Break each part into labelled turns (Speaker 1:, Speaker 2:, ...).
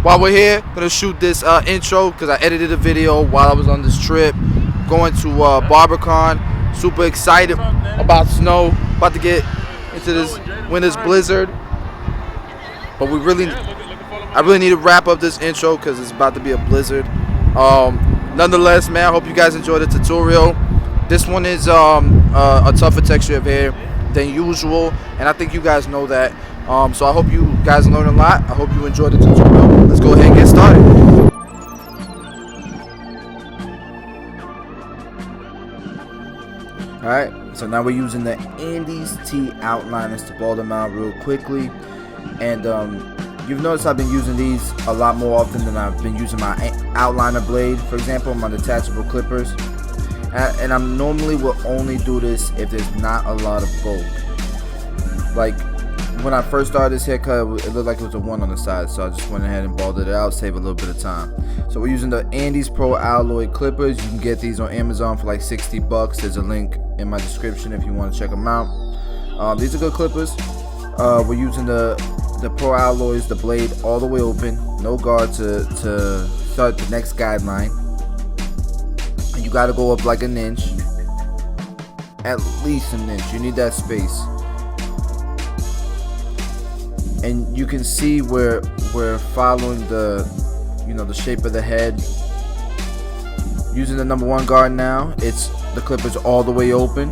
Speaker 1: while we're here, gonna shoot this intro because I edited a video while I was on this trip going to Barber. Super excited about snow, about to get into this winter's blizzard. But I really need to wrap up this intro because it's about to be a blizzard. Nonetheless, man, I hope you guys enjoyed the tutorial. This one is a tougher texture of hair than usual, and I think you guys know that. So I hope you guys learned a lot. I hope you enjoyed the tutorial. Let's go ahead and get started. Alright, so now we're using the Andes T outliners to ball them out real quickly. And you've noticed I've been using these a lot more often than I've been using my outliner blade, for example, my detachable clippers. And I normally will only do this if there's not a lot of bulk. Like when I first started this haircut, it looked like it was a 1 on the side, so I just went ahead and balled it out, save a little bit of time. So we're using the Andes Pro Alloy clippers. You can get these on Amazon for like 60 bucks. There's a link in my description if you want to check them out. These are good clippers. We're using the Pro Alloys, the blade all the way open, no guard to start the next guideline. And you got to go up like an inch, at least an inch. You need that space. And you can see where we're following the shape of the head. Using the number 1 guard now, the clippers all the way open.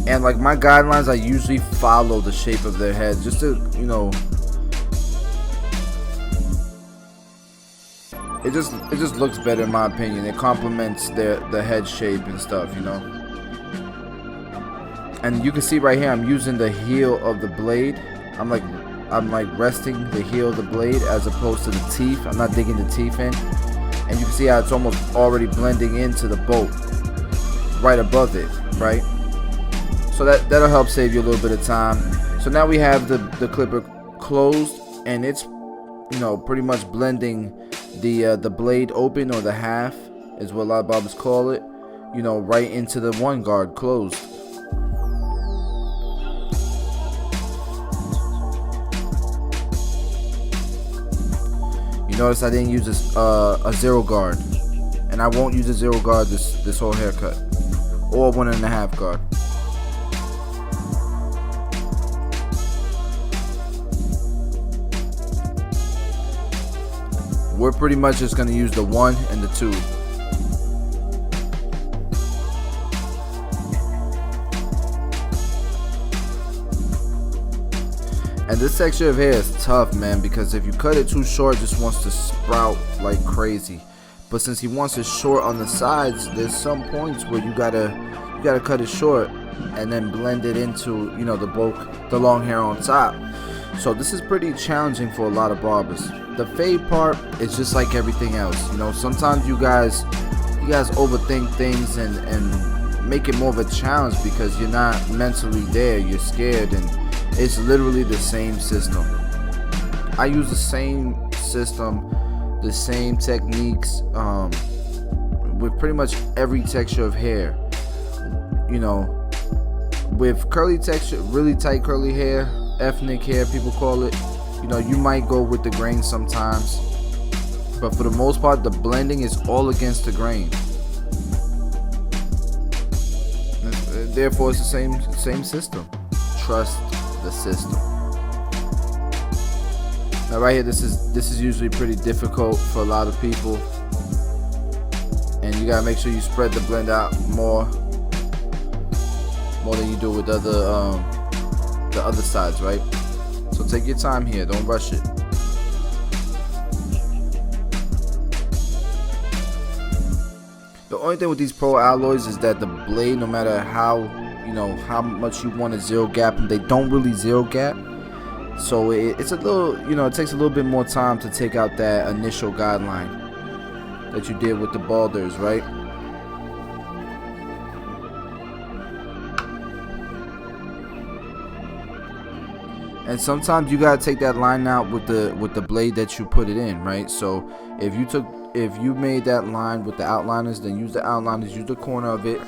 Speaker 1: And like my guidelines, I usually follow the shape of their head just to, it just looks better in my opinion. It complements the head shape and stuff, And you can see right here, I'm using the heel of the blade. I'm like resting the heel of the blade as opposed to the teeth. I'm not digging the teeth in. And you can see how it's almost already blending into the bolt right above it, right? So that'll help save you a little bit of time. So now we have the clipper closed, and it's pretty much blending the blade open, or the half is what a lot of barbers call it, right into the 1 guard closed. You notice I didn't use a 0 guard, and I won't use a 0 guard this whole haircut, or 1.5 guard. We're pretty much just going to use the 1 and the 2. And this texture of hair is tough, man, because if you cut it too short, it just wants to sprout like crazy. But since he wants it short on the sides, there's some points where you gotta cut it short and then blend it into the long hair on top. So this is pretty challenging for a lot of barbers. The fade part is just like everything else. Sometimes you guys overthink things and make it more of a challenge because you're not mentally there. You're scared, and it's literally the same system. I use the same system, the same techniques with pretty much every texture of hair. With curly texture, really tight curly hair, ethnic hair people call it, you might go with the grain sometimes, but for the most part the blending is all against the grain. Therefore it's the same system. Trust the system. Now right here, this is usually pretty difficult for a lot of people, and you gotta make sure you spread the blend out more than you do with the other sides, right? So take your time here, don't rush it. The only thing with these Pro Alloys is that the blade, no matter how much you want to 0 gap them, they don't really 0 gap. So it's a little, it takes a little bit more time to take out that initial guideline that you did with the balders, right? And sometimes you gotta take that line out with the blade that you put it in, right? So if you made that line with the outliners, then use the outliners, use the corner of it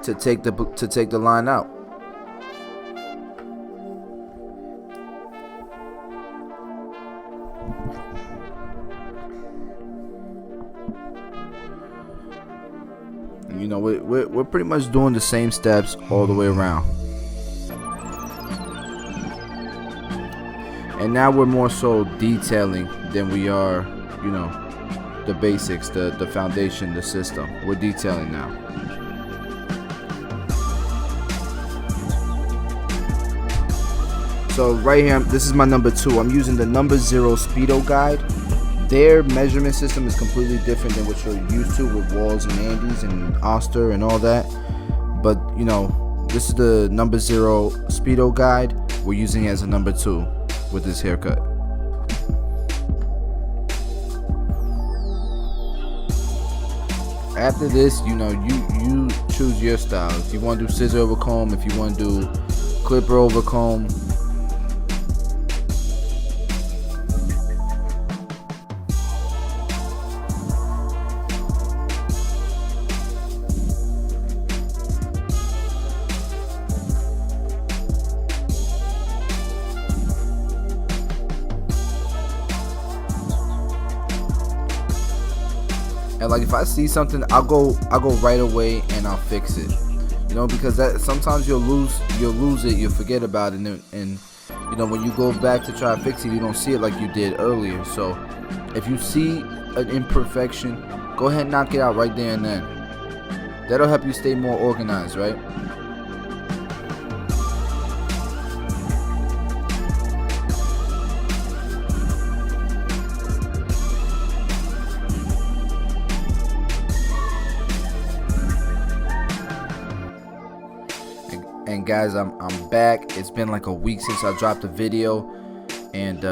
Speaker 1: to take the line out. And, you know, we're pretty much doing the same steps all the way around. And now we're more so detailing than we are, you know, the basics, the foundation, the system. We're detailing now. So right here, this is my number 2. I'm using the number 0 Speedo guide. Their measurement system is completely different than what you're used to with Walls and Andes and Oster and all that. But, you know, this is the number 0 Speedo guide. We're using it as a number 2 with this haircut. After this, you know, you choose your style. If you want to do scissor over comb, if you want to do clipper over comb. And like if I see something, I'll go right away and I'll fix it. You know, because that sometimes you'll lose it, you'll forget about it, and you know, when you go back to try to fix it, you don't see it like you did earlier. So if you see an imperfection, go ahead and knock it out right there and then. That'll help you stay more organized, right? And guys, I'm back. It's been like a week since I dropped a video, and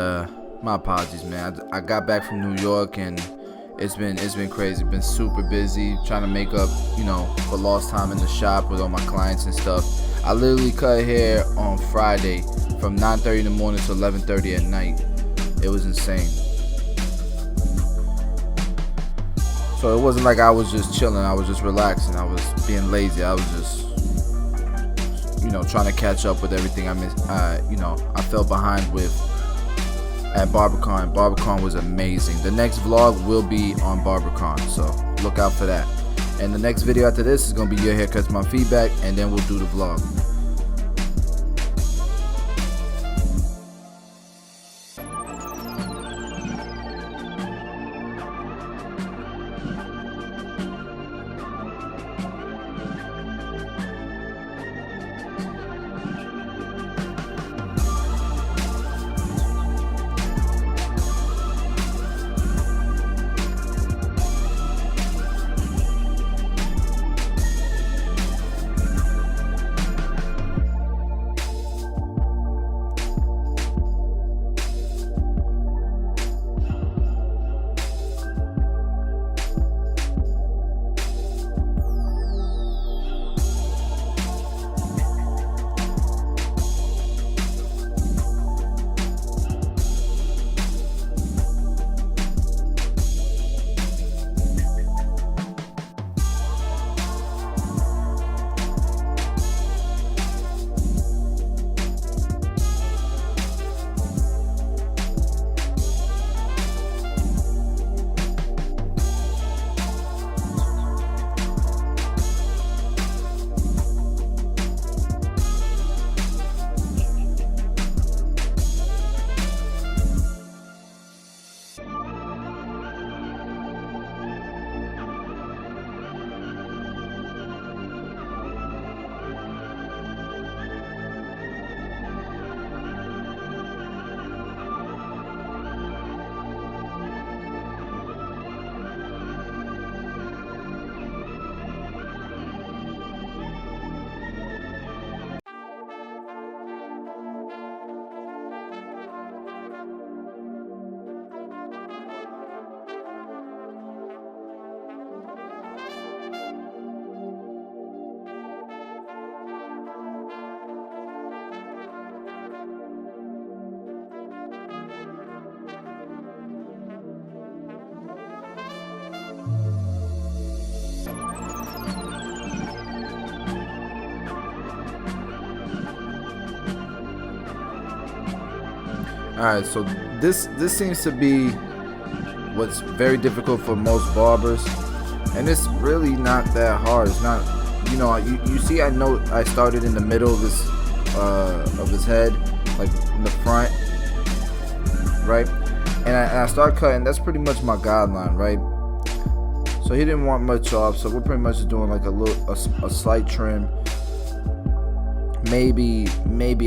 Speaker 1: my apologies, man. I got back from New York, and it's been crazy. Been super busy trying to make up, you know, for lost time in the shop with all my clients and stuff. I literally cut hair on Friday from 9:30 in the morning to 11:30 at night. It was insane. So it wasn't like I was just chilling. I was just relaxing. I was being lazy. I was just, you know, trying to catch up with everything I missed. You know, I fell behind with at BarberCon. BarberCon was amazing. The next vlog will be on BarberCon, so look out for that. And the next video after this is gonna be your haircuts, my feedback, and then we'll do the vlog. Alright, so this seems to be what's very difficult for most barbers, and it's really not that hard. It's not, you see, I know I started in the middle of his head, like in the front, right? And I start cutting. That's pretty much my guideline, right? So he didn't want much off, so we're pretty much just doing like a slight trim, maybe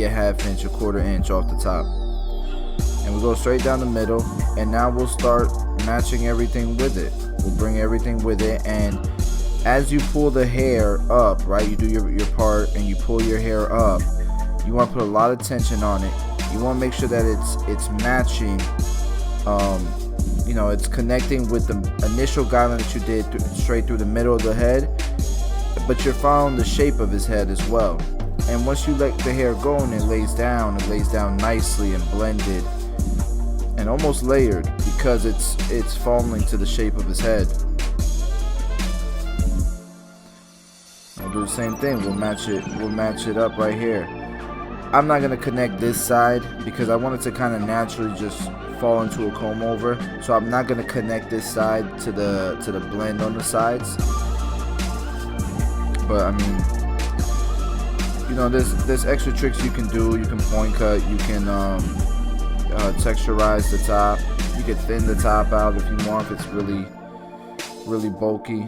Speaker 1: a half inch, a quarter inch off the top, and we go straight down the middle. And now we'll start matching everything with it. We'll bring everything with it, and as you pull the hair up, right, you do your part and you pull your hair up, you want to put a lot of tension on it. You want to make sure that it's matching, it's connecting with the initial guideline that you did straight through the middle of the head, but you're following the shape of his head as well. And once you let the hair go and it lays down nicely and blended and almost layered, because it's falling to the shape of his head. We'll do the same thing. We'll match it up right here. I'm not gonna connect this side because I want it to kind of naturally just fall into a comb over. So I'm not gonna connect this side to the blend on the sides. But I mean, there's extra tricks you can do. You can point cut. You can texturize the top. You can thin the top out if you want, if it's really bulky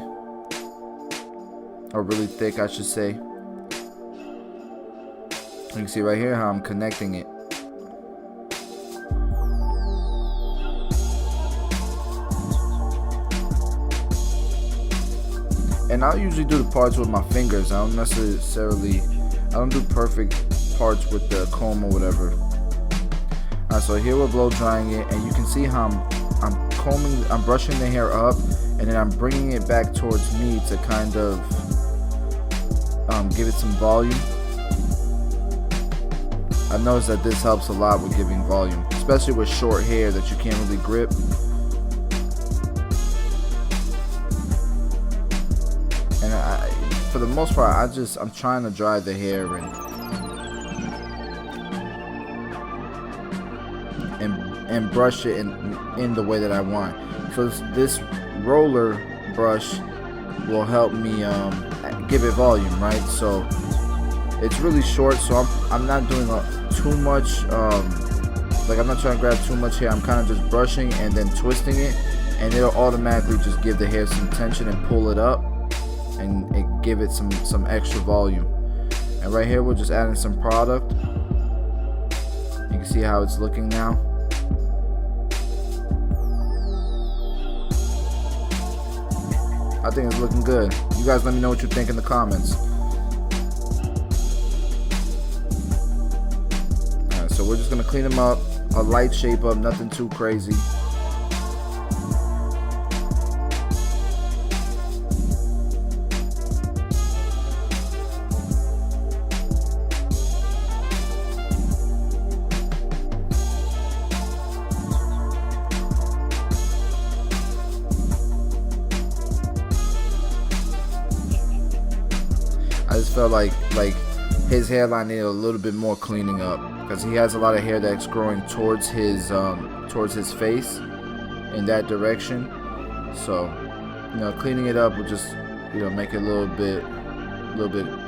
Speaker 1: or really thick, I should say. You can see right here how I'm connecting it. And I'll usually do the parts with my fingers. I don't do perfect parts with the comb or whatever. Alright, so here we're blow drying it, and you can see how I'm brushing the hair up, and then I'm bringing it back towards me to kind of give it some volume. I've noticed that this helps a lot with giving volume, especially with short hair that you can't really grip. And for the most part, I'm trying to dry the hair and brush it in the way that I want. So this roller brush will help me give it volume, right? So it's really short, so I'm not doing too much, like I'm not trying to grab too much hair. I'm kind of just brushing and then twisting it, and it'll automatically just give the hair some tension and pull it up and give it some extra volume. And right here we're just adding some product. You can see how it's looking now. I think it's looking good. You guys let me know what you think in the comments. Alright, so we're just gonna clean them up, a light shape up, nothing too crazy. I just felt like his hairline needed a little bit more cleaning up, because he has a lot of hair that's growing towards his face in that direction. So, cleaning it up will just, make it a little bit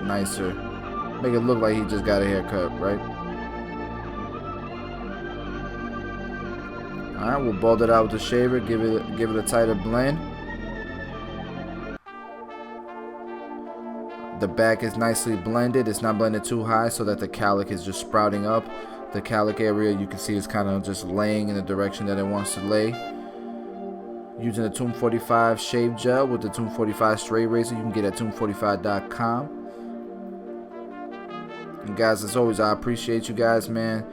Speaker 1: nicer, make it look like he just got a haircut, right? All right, we'll bald it out with the shaver, give it a tighter blend. The back is nicely blended. It's not blended too high so that the cowlick is just sprouting up. The cowlick area, you can see, is kind of just laying in the direction that it wants to lay. Using the Tomb 45 shave gel with the Tomb 45 straight razor, you can get at tomb45.com. And guys, as always, I appreciate you guys, man.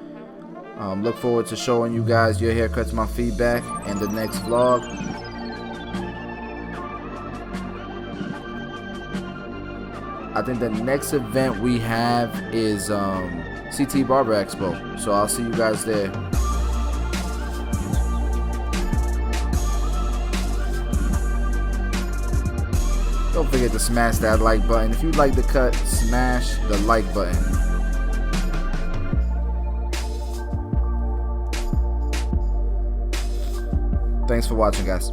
Speaker 1: Look forward to showing you guys your haircuts, my feedback, in the next vlog. I think the next event we have is CT Barber Expo. So I'll see you guys there. Don't forget to smash that like button. If you like the cut, smash the like button. Thanks for watching, guys.